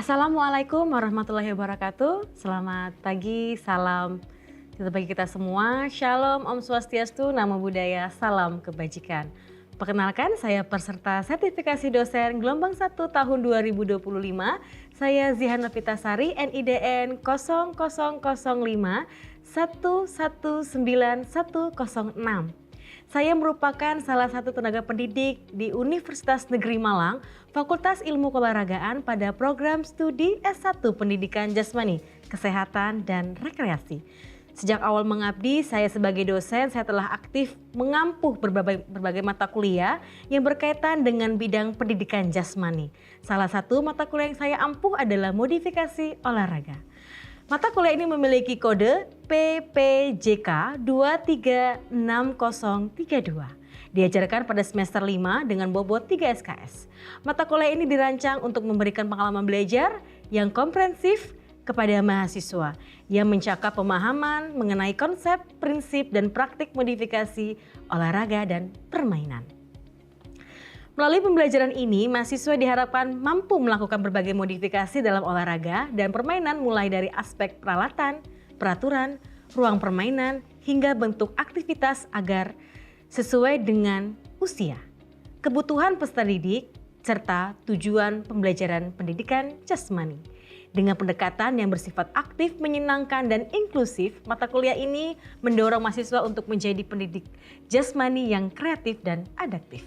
Assalamualaikum warahmatullahi wabarakatuh. Selamat pagi, salam bagi kita semua. Shalom, Om Swastiastu, Namo Buddhaya, salam kebajikan. Perkenalkan, saya peserta sertifikasi dosen gelombang 1 tahun 2025. Saya Zihan Novitasari, NIDN 0005 119106. Saya merupakan salah satu tenaga pendidik di Universitas Negeri Malang, Fakultas Ilmu Keolahragaan pada program studi S1 Pendidikan Jasmani, Kesehatan, dan Rekreasi. Sejak awal mengabdi, saya sebagai dosen, saya telah aktif mengampuh berbagai mata kuliah yang berkaitan dengan bidang pendidikan jasmani. Salah satu mata kuliah yang saya ampuh adalah modifikasi olahraga. Mata kuliah ini memiliki kode PPJK 236032. Diajarkan pada semester 5 dengan bobot 3 SKS. Mata kuliah ini dirancang untuk memberikan pengalaman belajar yang komprehensif kepada mahasiswa yang mencakup pemahaman mengenai konsep, prinsip, dan praktik modifikasi olahraga dan permainan. Melalui pembelajaran ini, mahasiswa diharapkan mampu melakukan berbagai modifikasi dalam olahraga dan permainan mulai dari aspek peralatan, peraturan, ruang permainan, hingga bentuk aktivitas agar sesuai dengan usia, kebutuhan peserta didik, serta tujuan pembelajaran pendidikan jasmani. Dengan pendekatan yang bersifat aktif, menyenangkan, dan inklusif, mata kuliah ini mendorong mahasiswa untuk menjadi pendidik jasmani yang kreatif dan adaptif.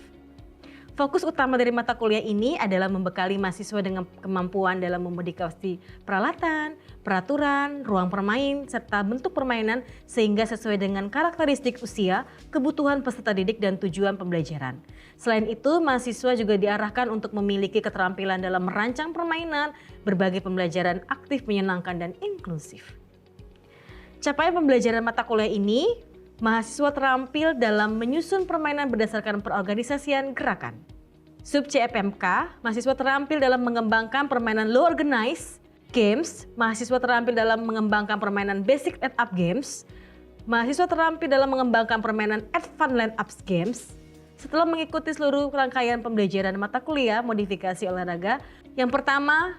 Fokus utama dari mata kuliah ini adalah membekali mahasiswa dengan kemampuan dalam memodifikasi peralatan, peraturan, ruang permain, serta bentuk permainan sehingga sesuai dengan karakteristik usia, kebutuhan peserta didik, dan tujuan pembelajaran. Selain itu, mahasiswa juga diarahkan untuk memiliki keterampilan dalam merancang permainan, berbagai pembelajaran aktif, menyenangkan, dan inklusif. Capaian pembelajaran mata kuliah ini, mahasiswa terampil dalam menyusun permainan berdasarkan perorganisasian gerakan. Sub CFMK, mahasiswa terampil dalam mengembangkan permainan low organized games, mahasiswa terampil dalam mengembangkan permainan basic and up games, mahasiswa terampil dalam mengembangkan permainan advanced land up games. Setelah mengikuti seluruh rangkaian pembelajaran mata kuliah modifikasi olahraga, yang pertama,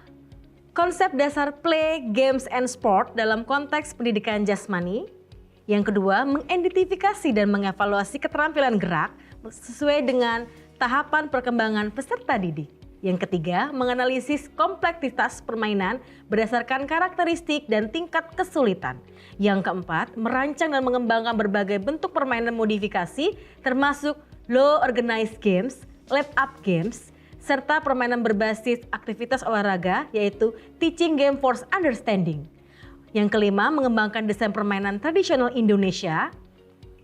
konsep dasar play, games, and sport dalam konteks pendidikan jasmani. Yang kedua, mengidentifikasi dan mengevaluasi keterampilan gerak sesuai dengan tahapan perkembangan peserta didik. Yang ketiga, menganalisis kompleksitas permainan berdasarkan karakteristik dan tingkat kesulitan. Yang keempat, merancang dan mengembangkan berbagai bentuk permainan modifikasi termasuk low organized games, lap up games, serta permainan berbasis aktivitas olahraga yaitu teaching game for understanding. Yang kelima, mengembangkan desain permainan tradisional Indonesia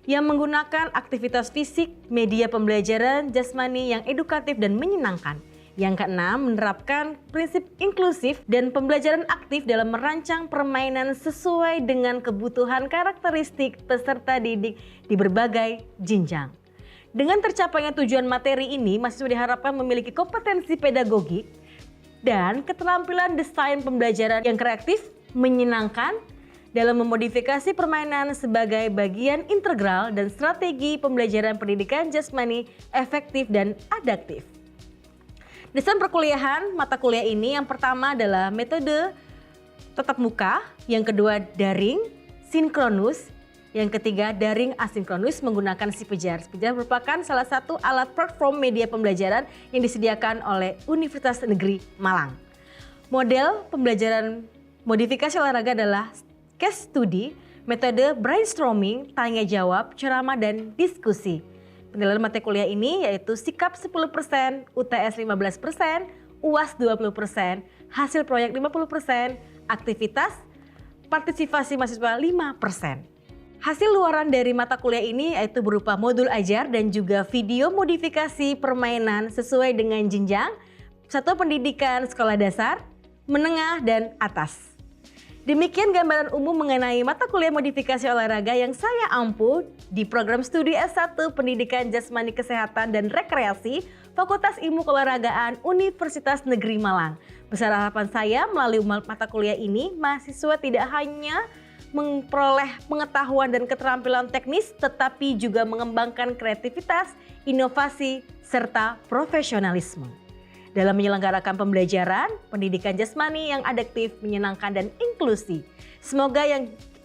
yang menggunakan aktivitas fisik, media pembelajaran jasmani yang edukatif dan menyenangkan. Yang keenam, menerapkan prinsip inklusif dan pembelajaran aktif dalam merancang permainan sesuai dengan kebutuhan karakteristik peserta didik di berbagai jenjang. Dengan tercapainya tujuan materi ini, mahasiswa diharapkan memiliki kompetensi pedagogik dan keterampilan desain pembelajaran yang kreatif, menyenangkan dalam memodifikasi permainan sebagai bagian integral dan strategi pembelajaran pendidikan jasmani efektif dan adaptif. Desain perkuliahan mata kuliah ini yang pertama adalah metode tatap muka, yang kedua daring, sinkronus, yang ketiga daring asinkronus menggunakan Sipejar. Sipejar merupakan salah satu alat platform media pembelajaran yang disediakan oleh Universitas Negeri Malang. Model pembelajaran modifikasi olahraga adalah case study, metode brainstorming, tanya jawab, ceramah, dan diskusi. Penilaian mata kuliah ini yaitu sikap 10%, UTS 15%, UAS 20%, hasil proyek 50%, aktivitas partisipasi mahasiswa 5%. Hasil luaran dari mata kuliah ini yaitu berupa modul ajar dan juga video modifikasi permainan sesuai dengan jenjang, satuan pendidikan sekolah dasar, menengah, dan atas. Demikian gambaran umum mengenai mata kuliah modifikasi olahraga yang saya ampuh di program studi S1 Pendidikan Jasmani Kesehatan dan Rekreasi Fakultas Ilmu Keolahragaan Universitas Negeri Malang. Besar harapan saya melalui mata kuliah ini, mahasiswa tidak hanya memperoleh pengetahuan dan keterampilan teknis, tetapi juga mengembangkan kreativitas, inovasi, serta profesionalisme. dalam menyelenggarakan pembelajaran, pendidikan jasmani yang adaptif, menyenangkan, dan inklusi. Semoga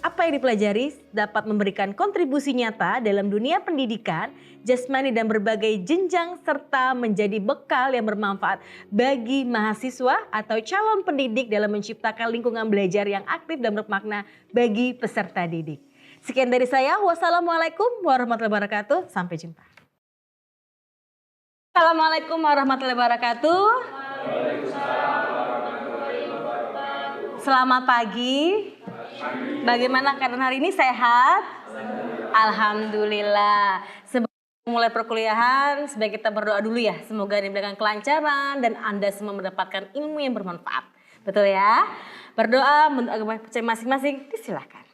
apa yang dipelajari dapat memberikan kontribusi nyata dalam dunia pendidikan, jasmani, dan berbagai jenjang, serta menjadi bekal yang bermanfaat bagi mahasiswa atau calon pendidik dalam menciptakan lingkungan belajar yang aktif dan bermakna bagi peserta didik. Sekian dari saya, wassalamualaikum warahmatullahi wabarakatuh, sampai jumpa. Assalamualaikum warahmatullahi wabarakatuh. Selamat pagi. Bagaimana keadaan hari ini, sehat? Alhamdulillah. Sebelum mulai perkuliahan, sebaik kita berdoa dulu ya. Semoga diberikan kelancaran dan Anda semua mendapatkan ilmu yang bermanfaat. Betul ya? Berdoa menurut agama percaya masing-masing, disilakan.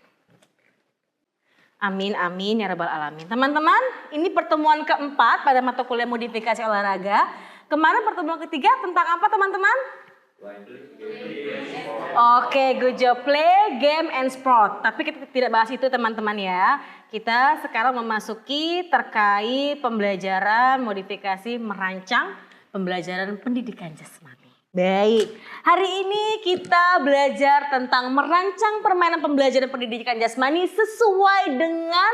Amin, amin, ya rabbal alamin. Teman-teman, ini pertemuan keempat pada mata kuliah modifikasi olahraga. Kemarin pertemuan ketiga tentang apa, teman-teman? Oke, good job. Play, game, and sport. Tapi kita tidak bahas itu, teman-teman ya. Kita sekarang memasuki terkait pembelajaran modifikasi merancang pembelajaran pendidikan jasmani. Baik, hari ini kita belajar tentang merancang permainan pembelajaran pendidikan jasmani sesuai dengan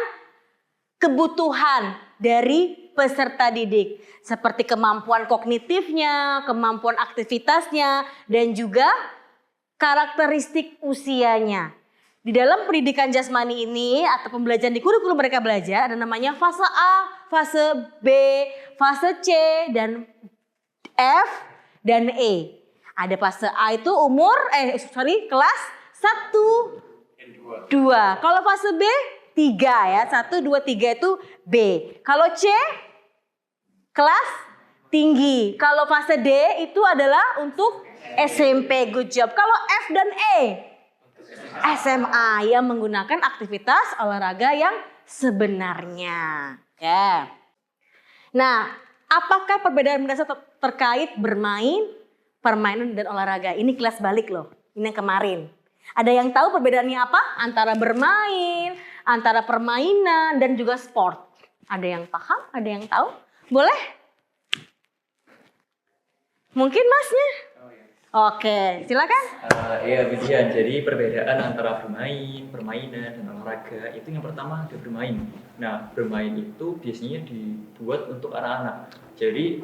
kebutuhan dari peserta didik. Seperti kemampuan kognitifnya, kemampuan aktivitasnya, dan juga karakteristik usianya. Di dalam pendidikan jasmani ini atau pembelajaran di kurikulum mereka belajar ada namanya fase A, fase B, fase C, dan F, dan E. Ada fase A itu kelas 1, 2. Kalau fase B 3 ya, 1, 2, 3 itu B. Kalau C kelas tinggi. Kalau fase D itu adalah untuk SMP, good job. Kalau F dan E SMA yang menggunakan aktivitas olahraga yang sebenarnya. Oke. Nah, apakah perbedaan mendasar terkait bermain, permainan, dan olahraga? Ini kelas balik loh, ini yang kemarin. Ada yang tahu perbedaannya apa? Antara bermain, antara permainan, dan juga sport. Ada yang paham? Ada yang tahu? Boleh? Mungkin masnya? Oke, silakan. Ya, Bidian. Jadi perbedaan antara bermain, permainan, dan olahraga itu yang pertama ada bermain. Nah, bermain itu biasanya dibuat untuk anak-anak. Jadi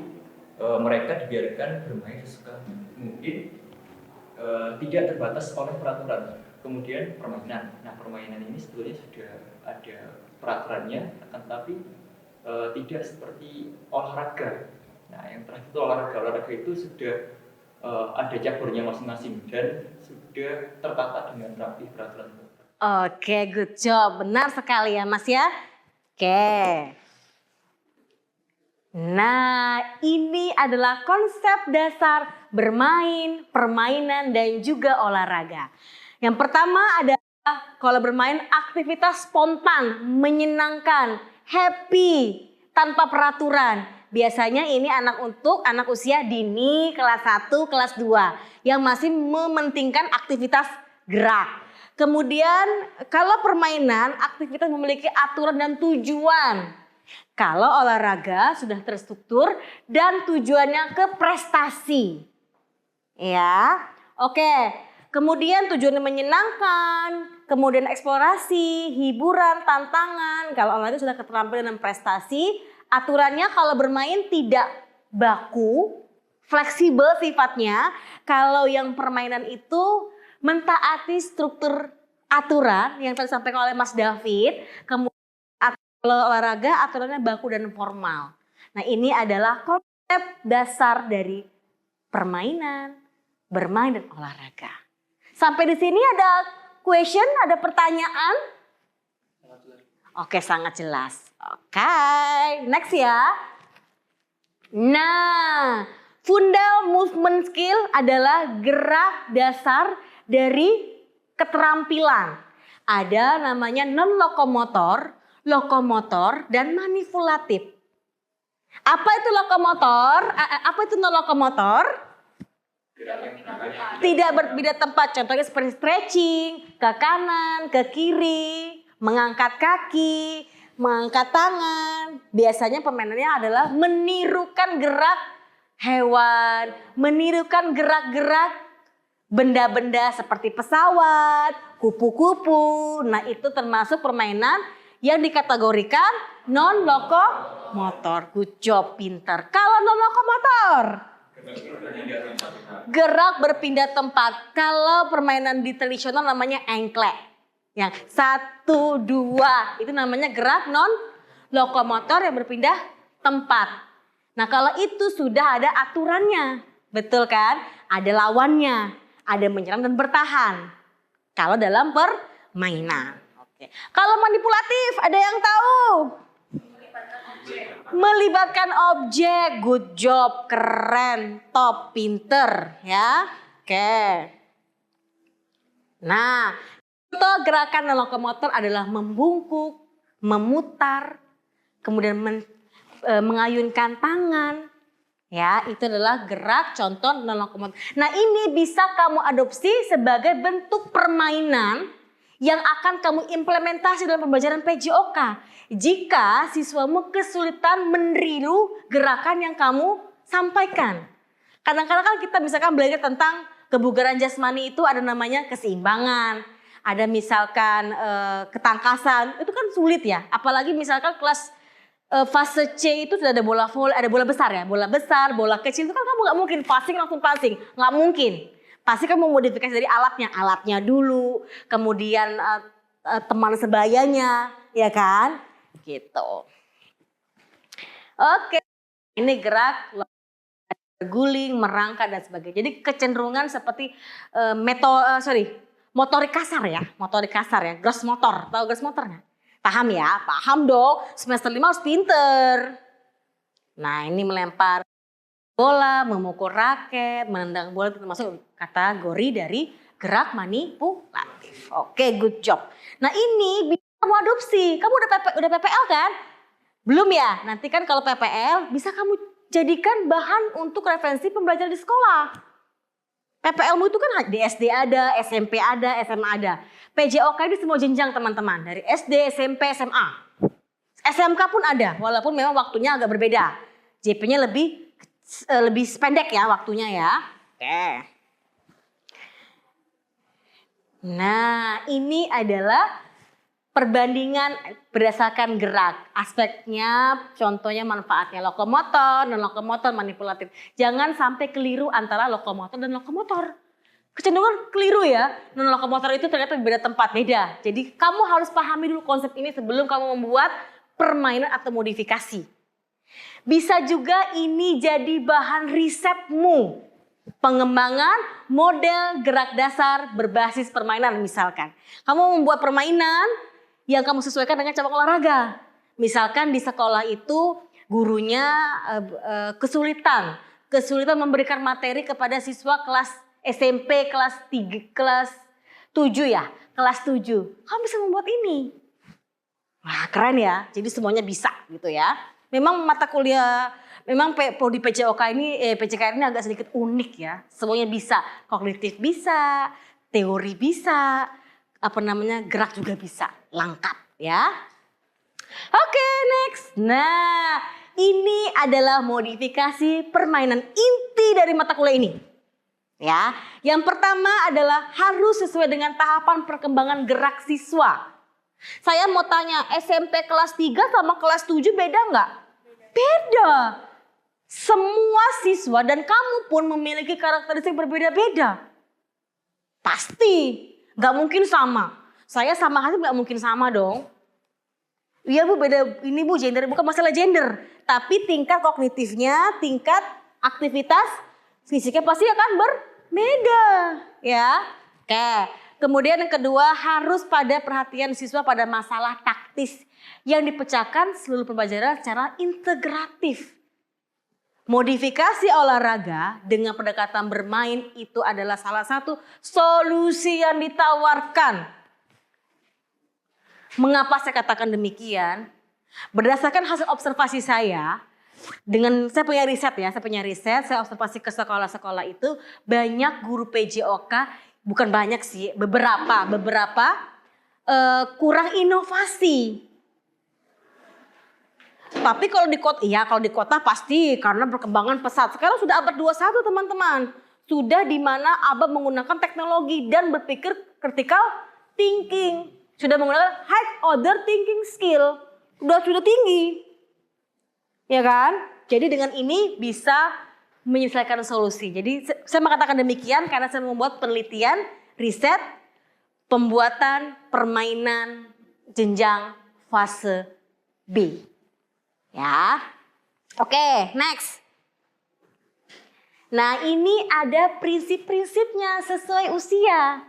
mereka dibiarkan bermain sesuka mungkin, tidak terbatas oleh peraturan. Kemudian permainan. Nah, permainan ini sebetulnya sudah ada peraturannya, akan tetapi tidak seperti olahraga. Nah, yang terakhir itu olahraga. Olahraga itu sudah ada caburnya masing-masing dan sudah tertata dengan rapi peraturan. Oke, good job. Benar sekali ya, Mas ya. Oke. Nah, ini adalah konsep dasar bermain, permainan, dan juga olahraga. Yang pertama adalah kalau bermain aktivitas spontan, menyenangkan, happy, tanpa peraturan. Biasanya ini untuk anak usia dini kelas 1, kelas 2 yang masih mementingkan aktivitas gerak. Kemudian kalau permainan, aktivitas memiliki aturan dan tujuan. Kalau olahraga sudah terstruktur dan tujuannya ke prestasi. Ya, oke. Kemudian tujuannya menyenangkan, kemudian eksplorasi, hiburan, tantangan. Kalau olahraga sudah keterampilan dan prestasi, aturannya kalau bermain tidak baku, fleksibel sifatnya. Kalau yang permainan itu mentaati struktur aturan yang tadi disampaikan oleh Mas David. Kemudian kalau olahraga aturannya baku dan formal. Nah, ini adalah konsep dasar dari permainan, bermain, dan olahraga. Sampai di sini ada question, ada pertanyaan? Oke, sangat jelas. Oke, next ya. Nah, fundal movement skill adalah gerak dasar dari keterampilan. Ada namanya non-lokomotor, lokomotor, dan manipulatif. Apa itu lokomotor? Apa itu non-lokomotor? Tidak berbeda tempat. Contohnya seperti stretching, ke kanan, ke kiri, mengangkat kaki, mengangkat tangan. Biasanya permainannya adalah menirukan gerak hewan, menirukan gerak-gerak benda-benda seperti pesawat, kupu-kupu. Nah, itu termasuk permainan yang dikategorikan non-lokomotor. Good job, pinter. Kalau non-lokomotor, gerak berpindah tempat. Kalau permainan di tradisional namanya engklek. Yang 1, 2 itu namanya gerak non-lokomotor yang berpindah tempat. Nah, kalau itu sudah ada aturannya. Betul kan? Ada lawannya. Ada menyerang dan bertahan. Kalau dalam permainan. Oke. Kalau manipulatif, ada yang tahu? Melibatkan objek. Good job, keren, top, pinter, ya. Oke. Nah, contoh gerakan lokomotor adalah membungkuk, memutar, kemudian mengayunkan tangan. Ya, itu adalah gerak contoh lokomotor. Nah, ini bisa kamu adopsi sebagai bentuk permainan yang akan kamu implementasi dalam pembelajaran PJOK. Jika siswamu kesulitan meniru gerakan yang kamu sampaikan. Kadang-kadang kan kita misalkan belajar tentang kebugaran jasmani itu ada namanya keseimbangan. Ada misalkan ketangkasan, itu kan sulit ya. Apalagi misalkan kelas fase C itu sudah ada bola voli, ada bola besar ya, bola besar, bola kecil itu kan kamu nggak mungkin passing langsung passing, nggak mungkin. Pasti kamu modifikasi dari alatnya dulu, kemudian teman sebayanya, ya kan, gitu. Oke, ini gerak, berguling, merangkak dan sebagainya. Jadi kecenderungan seperti motorik kasar ya, gross motor, tahu gross motor nggak? Paham ya? Paham dong. Semester 5 harus pinter. Nah, ini melempar bola, memukul raket, menendang bola itu termasuk kategori dari gerak manipulatif. Oke, good job. Nah, ini bisa kamu adopsi. Kamu udah PPL kan? Belum ya? Nanti kan kalau PPL bisa kamu jadikan bahan untuk referensi pembelajaran di sekolah. PPLmu itu kan di SD ada, SMP ada, SMA ada. PJOK ini semua jenjang teman-teman. Dari SD, SMP, SMA. SMK pun ada, walaupun memang waktunya agak berbeda. JP-nya lebih pendek ya waktunya ya. Oke. Nah, ini adalah perbandingan berdasarkan gerak. Aspeknya, contohnya manfaatnya lokomotor, non-lokomotor, manipulatif. Jangan sampai keliru antara lokomotor dan lokomotor. Kecenderungan keliru ya, non-lokomotor itu ternyata beda tempat, beda. Jadi kamu harus pahami dulu konsep ini sebelum kamu membuat permainan atau modifikasi. Bisa juga ini jadi bahan risetmu. Pengembangan model gerak dasar berbasis permainan misalkan. Kamu membuat permainan yang kamu sesuaikan dengan cabang olahraga. Misalkan di sekolah itu gurunya kesulitan memberikan materi kepada siswa kelas SMP kelas 7 ya, kelas 7. Kamu bisa membuat ini. Wah, keren ya. Jadi semuanya bisa gitu ya. Memang mata kuliah, memang di PJOK ini, PJK ini agak sedikit unik ya. Semuanya bisa, kognitif bisa, teori bisa, gerak juga bisa, lengkap ya. Oke, next. Nah, ini adalah modifikasi permainan inti dari mata kuliah ini. Ya, yang pertama adalah harus sesuai dengan tahapan perkembangan gerak siswa. Saya mau tanya, SMP kelas 3 sama kelas 7 beda nggak? Beda. Semua siswa dan kamu pun memiliki karakteristik berbeda-beda. Pasti, nggak mungkin sama. Saya sama Hasib nggak mungkin sama dong. Iya Bu, beda ini Bu, gender bukan masalah gender. Tapi tingkat kognitifnya, tingkat aktivitas fisiknya pasti akan berbeda. Ya, oke. Kemudian yang kedua harus pada perhatian siswa pada masalah taktis yang dipecahkan seluruh pembelajaran secara integratif. Modifikasi olahraga dengan pendekatan bermain itu adalah salah satu solusi yang ditawarkan. Mengapa saya katakan demikian? Berdasarkan hasil observasi saya punya riset, saya observasi ke sekolah-sekolah itu banyak guru PJOK, bukan banyak sih, beberapa kurang inovasi. Tapi kalau di kota, iya kalau di kota pasti karena perkembangan pesat. Sekarang sudah abad 21 teman-teman. Sudah di mana abang menggunakan teknologi dan berpikir critical thinking. Sudah menggunakan high order thinking skill. Sudah tinggi. Ya kan? Jadi dengan ini bisa menyelesaikan solusi. Jadi saya mengatakan demikian karena saya membuat penelitian, riset, pembuatan permainan jenjang fase B. Ya, oke, next. Nah ini ada prinsip-prinsipnya sesuai usia.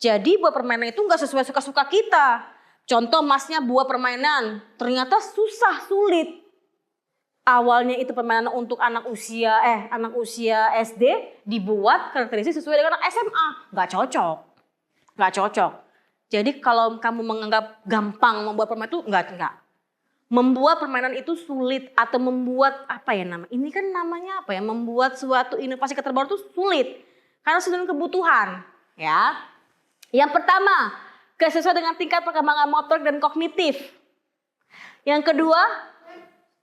Jadi buah permainan itu nggak sesuai suka-suka kita. Contoh masnya buah permainan, ternyata susah, sulit. Awalnya itu permainan untuk anak usia SD dibuat karakteristik sesuai dengan anak SMA, nggak cocok. Jadi kalau kamu menganggap gampang membuat permainan itu nggak. Membuat permainan itu sulit atau membuat ini kan namanya membuat suatu inovasi terbaru itu sulit karena sesuai dengan kebutuhan ya. Yang pertama, sesuai dengan tingkat perkembangan motorik dan kognitif. Yang kedua,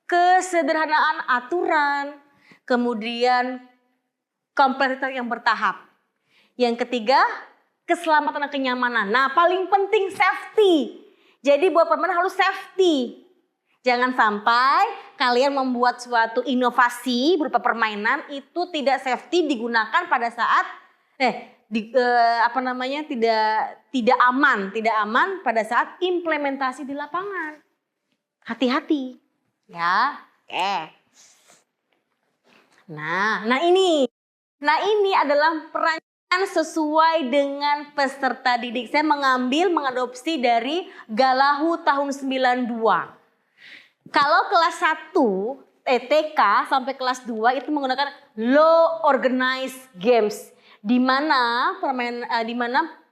kesederhanaan aturan, kemudian kompleksitas yang bertahap. Yang ketiga, keselamatan dan kenyamanan. Nah, paling penting safety. Jadi buat permainan harus safety. Jangan sampai kalian membuat suatu inovasi berupa permainan itu tidak safety digunakan pada saat tidak aman pada saat implementasi di lapangan. Hati-hati ya. Oke. Nah ini adalah perancangan sesuai dengan peserta didik. Saya mengadopsi dari Galahu tahun 92. Kalau kelas 1 TK sampai kelas 2 itu menggunakan low organized games di mana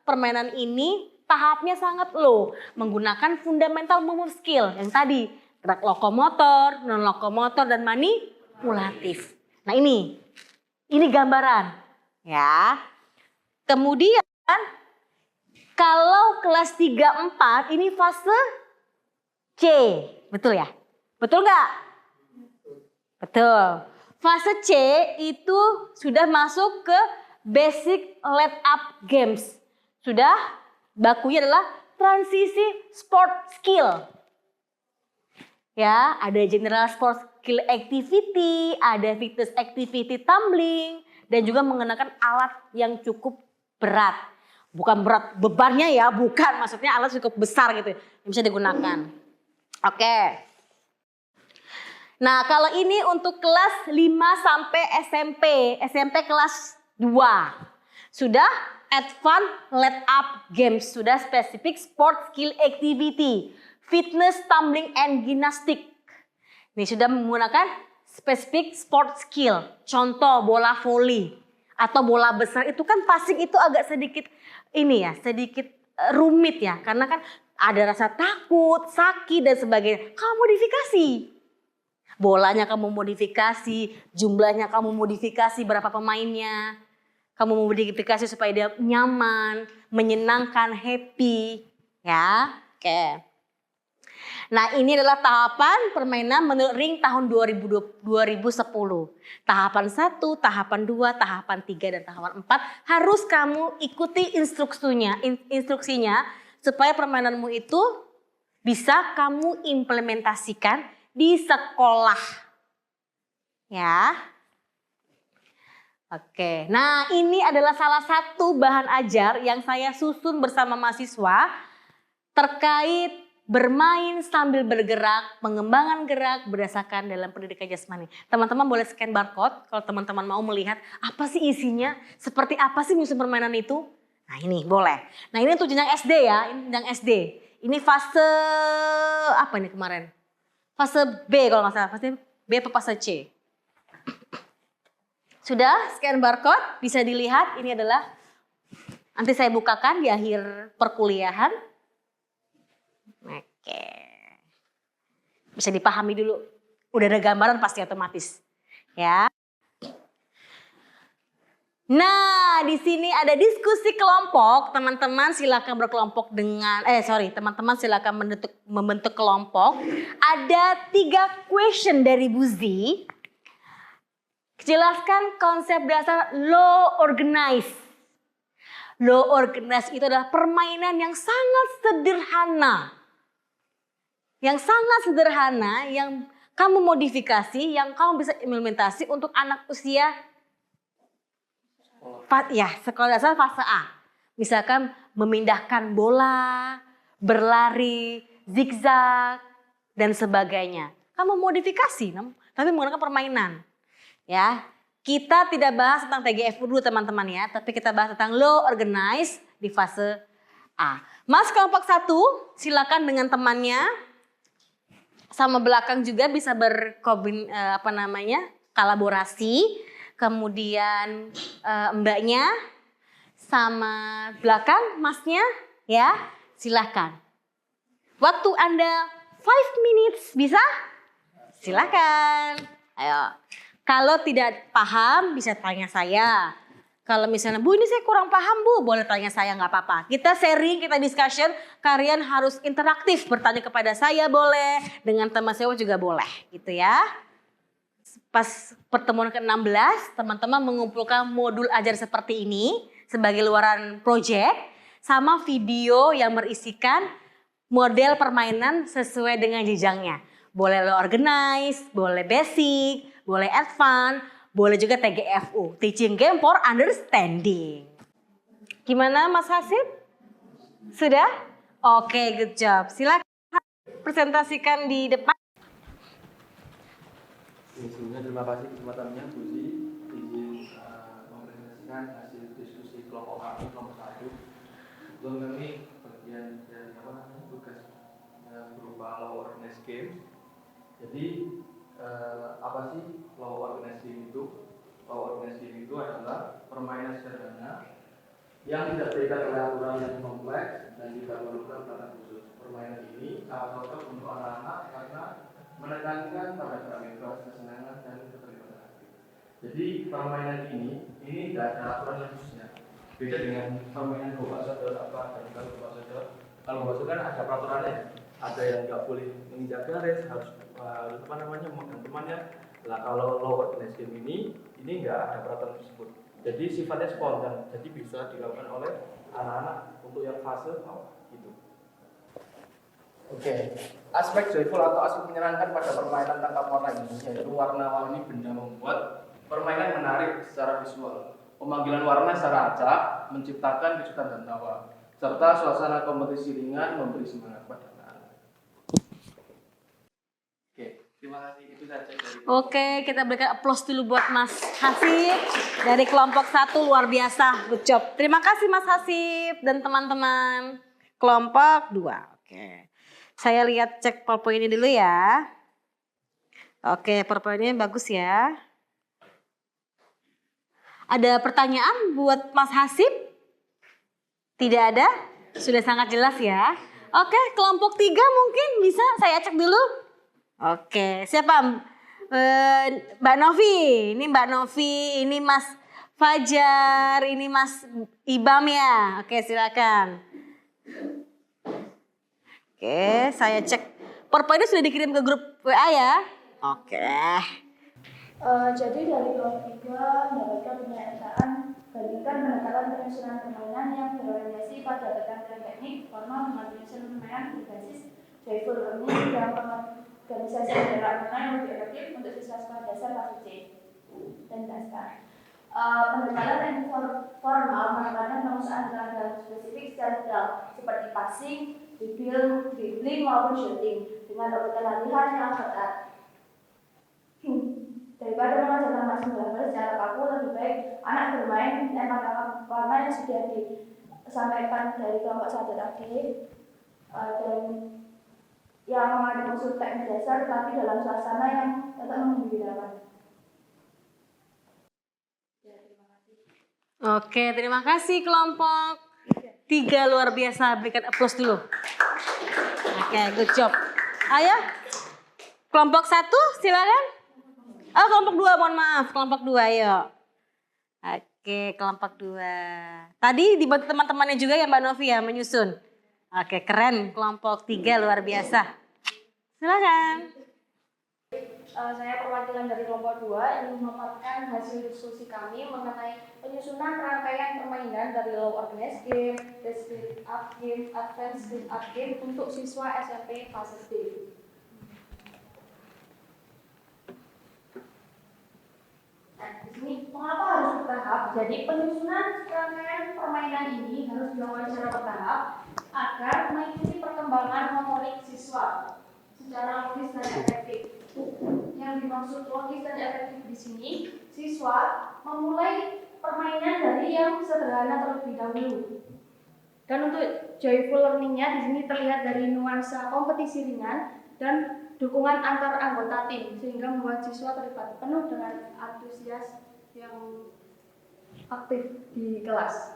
permainan ini tahapnya sangat low, menggunakan fundamental motor skill yang tadi, gerak lokomotor, non lokomotor dan manipulatif. Nah, ini gambaran ya. Kemudian kalau kelas 3 4 ini fase C, betul ya? Betul nggak? Betul. Fase C itu sudah masuk ke basic lead up games. Sudah bakunya adalah transisi sport skill. Ya, ada general sport skill activity, ada fitness activity tumbling, dan juga mengenakan alat yang cukup berat. Bukan berat bebannya ya, bukan. Maksudnya alat cukup besar gitu yang bisa digunakan. Oke. Nah, kalau ini untuk kelas 5 sampai SMP kelas 2. Sudah advanced lead up games, sudah specific sport skill activity, fitness, tumbling and gymnastic. Ini sudah menggunakan specific sport skill. Contoh bola voli atau bola besar itu kan passing itu agak sedikit rumit ya, karena kan ada rasa takut, sakit dan sebagainya. Kamu modifikasi. Bolanya kamu modifikasi, jumlahnya kamu modifikasi, berapa pemainnya. Kamu modifikasi supaya dia nyaman, menyenangkan, happy. Ya, oke. Nah, ini adalah tahapan permainan menurut Ring tahun 2010. Tahapan 1, tahapan 2, tahapan 3, dan tahapan 4 harus kamu ikuti instruksinya supaya permainanmu itu bisa kamu implementasikan di sekolah. Ya. Oke. Nah, ini adalah salah satu bahan ajar yang saya susun bersama mahasiswa terkait bermain sambil bergerak, pengembangan gerak berdasarkan dalam pendidikan jasmani. Teman-teman boleh scan barcode kalau teman-teman mau melihat apa sih isinya, seperti apa sih musim permainan itu. Nah, ini boleh. Nah, ini untuk jenjang SD ya, ini jenjang SD. Ini fase apa nih kemarin? Fase B kalau nggak salah, fase B atau fase C. Sudah scan barcode, bisa dilihat ini adalah, nanti saya bukakan di akhir perkuliahan. Oke. Bisa dipahami dulu, udah ada gambaran pasti otomatis. Ya. Nah, di sini ada diskusi kelompok. Teman-teman silakan berkelompok dengan teman-teman silakan membentuk kelompok. Ada 3 question dari Buzi. Jelaskan konsep dasar low organized. Low organized itu adalah permainan yang sangat sederhana. Yang sangat sederhana, yang kamu modifikasi, yang kamu bisa implementasi untuk anak usia sekolah dasar fase A. Misalkan memindahkan bola, berlari, zigzag, dan sebagainya. Kamu modifikasi, tapi menggunakan permainan. Ya, kita tidak bahas tentang TGFU dulu teman-teman ya, tapi kita bahas tentang low organized di fase A. Mas kelompok 1, silakan dengan temannya. Sama belakang juga bisa kolaborasi. Kemudian mbaknya sama belakang masnya ya, silakan. Waktu Anda 5 minutes, bisa? Silakan. Ayo. Kalau tidak paham bisa tanya saya. Kalau misalnya, Bu ini saya kurang paham Bu, boleh tanya saya, nggak apa-apa. Kita sharing, kita discussion, kalian harus interaktif. Bertanya kepada saya boleh, dengan teman saya juga boleh gitu ya. Pas pertemuan ke-16, teman-teman mengumpulkan modul ajar seperti ini sebagai luaran project sama video yang berisikan model permainan sesuai dengan jenjangnya. Boleh low organize, boleh basic, boleh advance, boleh juga TGFU, Teaching Game for Understanding. Gimana Mas Hasib? Sudah? Oke, good job. Silakan presentasikan di depan. Sebelumnya terima kasih kesempatannya Buzi, izin mempresentasikan hasil diskusi kelompok kami kelompok 1. Kebetulan kami bagian dari tugas berupa low organized game. Jadi apa sih low organized game itu? Low organized game itu adalah permainan sederhana yang tidak terikat oleh aturan yang kompleks dan tidak memerlukan peralatan khusus. Permainan ini sangat cocok untuk anak-anak karena menekankan pada parameter kesenangan dan keterlibatan aktif. Jadi permainan ini tidak ada aturan khususnya. Beda dengan permainan bola sodor dan kalau bola sodor, kalau bola sodor kan ada peraturannya. Ada yang nggak boleh menginjak garis, harus memegang temannya. Lah kalau low organized game ini nggak ada peraturan tersebut. Jadi sifatnya spontan, jadi bisa dilakukan oleh anak-anak untuk yang fase awal gitu. Oke, aspek joyful atau aspek menyenangkan pada permainan tangkap warna ini yaitu warna-warni benda membuat permainan menarik secara visual. Pemanggilan warna secara acak menciptakan kejutan dan tawa, serta suasana kompetisi ringan memberi semangat pada anak. Oke, terima kasih, itu saja dari. Oke, kita berikan applause dulu buat Mas Hasib dari kelompok 1, luar biasa, good job. Terima kasih Mas Hasib dan teman-teman kelompok 2. Oke. Saya lihat cek PowerPoint ini dulu ya. Oke, PowerPoint-nya bagus ya. Ada pertanyaan buat Mas Hasib? Tidak ada? Sudah sangat jelas ya. Oke, kelompok 3 mungkin bisa saya cek dulu. Oke, siapa? Mbak Novi. Ini Mbak Novi, ini Mas Fajar, ini Mas Ibam ya. Oke, silakan. Oke, saya cek. PowerPoint sudah dikirim ke grup WA ya? Oke. Jadi dari kelompok 3 mendapatkan pernyataan bandingkan pendekatan penyusunan permainan yang berorientasi pada keterampilan teknik, formal dengan penyusunan permainan berbasis joyful learning dan organisasi jarak mana yang lebih efektif untuk siswa sekolah dasar kelas C dan dasar. Pendekatan teknik formal menekankan pengusahaan tenaga spesifik secara detail seperti passing, dribbling maupun shooting dengan urutan latihan yang ketat. Daripada mengajarkan masing gambar secara kaku, lebih baik anak bermain tangkap warna yang sudah disampaikan dari kelompok 1 tadi dan yang mengandung unsur teknik dasar tapi dalam suasana yang tetap menggembirakan. Oke, terima kasih kelompok 3, luar biasa. Berikan applause dulu. Oke, good job. Ayo, kelompok 1 silakan. Oh, kelompok 2, mohon maaf. Kelompok 2, ayo. Oke, kelompok 2. Tadi dibantu teman-temannya juga ya Mbak Novi ya menyusun. Oke, keren. Kelompok 3 luar biasa. Silakan. Saya perwakilan dari kelompok 2 ingin memaparkan hasil diskusi kami mengenai penyusunan rangkaian permainan dari low organized game, desperate up game, advanced speed up game untuk siswa SMP fase D. Nah, di sini mengapa harus bertahap? Jadi penyusunan rangkaian permainan ini harus dilakukan secara bertahap agar mengikuti perkembangan motorik siswa secara logis dan efektif. Yang dimaksud logis dan efektif di sini, siswa memulai permainan dari yang sederhana terlebih dahulu. Dan untuk joyful learning-nya di sini terlihat dari nuansa kompetisi ringan dan dukungan antar anggota tim sehingga membuat siswa terlibat penuh dengan antusias yang aktif di kelas.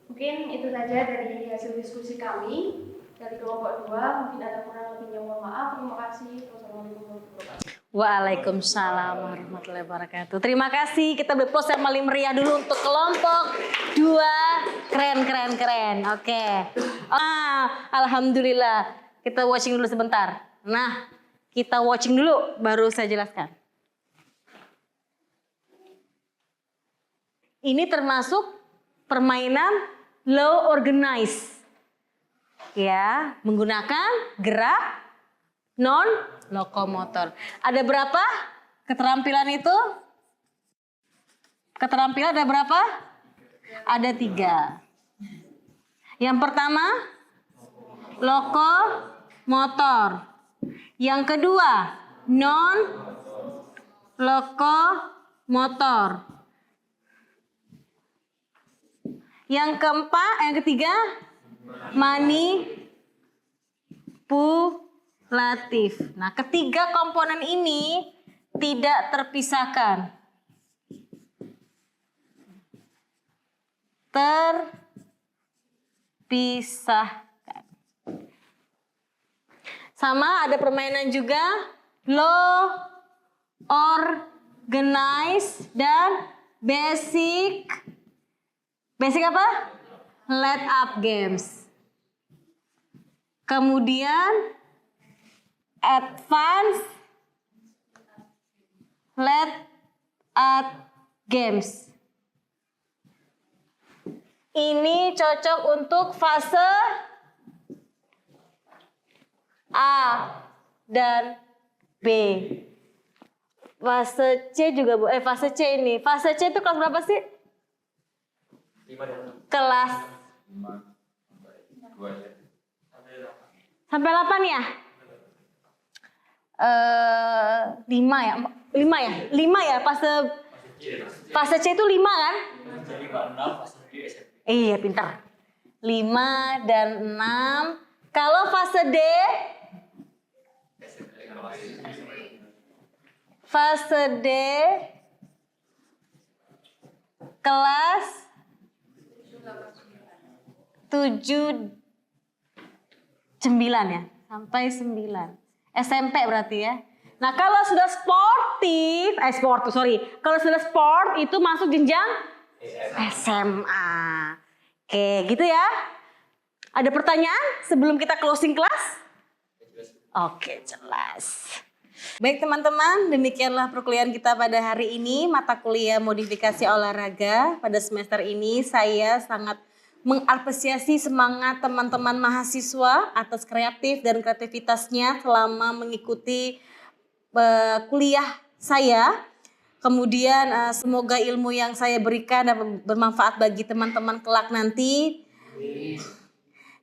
Mungkin itu saja dari hasil diskusi kami dari kelompok 2. Mungkin ada kurang lebihnya, mohon maaf. Terima kasih. Wassalamualaikum warahmatullahi wabarakatuh. Waalaikumsalam warahmatullahi wabarakatuh. Terima kasih. Kita berpose yang paling meriah dulu untuk kelompok 2. Keren. Oke. Alhamdulillah. Kita watching dulu sebentar. Nah, kita watching dulu baru saya jelaskan. Ini termasuk permainan low organized. Ya, menggunakan gerak non lokomotor. Ada berapa keterampilan itu? Keterampilan ada berapa? Ada 3. Yang pertama, lokomotor. Yang kedua, non lokomotor. Yang ketiga, manipulatif. Nah, ketiga komponen ini tidak terpisahkan. Terpisahkan. Sama ada permainan juga low organized dan basic. Basic apa? Let up games. Kemudian advance let up games. Ini cocok untuk fase A dan B. Fase C juga fase C ini. Fase C itu kelas berapa sih? 5 dan 6. Kelas 2 ya. sampai 8 ya? 5 ya? 5 ya? Fase C itu 5 kan? Jadi 5, 6 fase D SMP. Iya, pintar. 5 dan 6. Kalau fase D? Fase D kelas 7 9 ya, sampai 9. SMP berarti ya. Nah, kalau sudah kalau sudah sport itu masuk jenjang SMA. Oke, gitu ya. Ada pertanyaan sebelum kita closing kelas? Oke, jelas. Baik teman-teman, demikianlah perkuliahan kita pada hari ini, mata kuliah modifikasi olahraga. Pada semester ini saya sangat mengapresiasi semangat teman-teman mahasiswa atas kreatif dan kreativitasnya selama mengikuti kuliah saya. Kemudian semoga ilmu yang saya berikan dapat bermanfaat bagi teman-teman kelak nanti.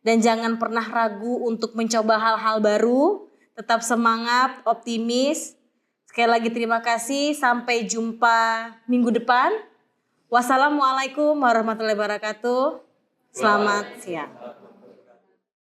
Dan jangan pernah ragu untuk mencoba hal-hal baru. Tetap semangat, optimis. Sekali lagi terima kasih. Sampai jumpa minggu depan. Wassalamualaikum warahmatullahi wabarakatuh. Selamat siang.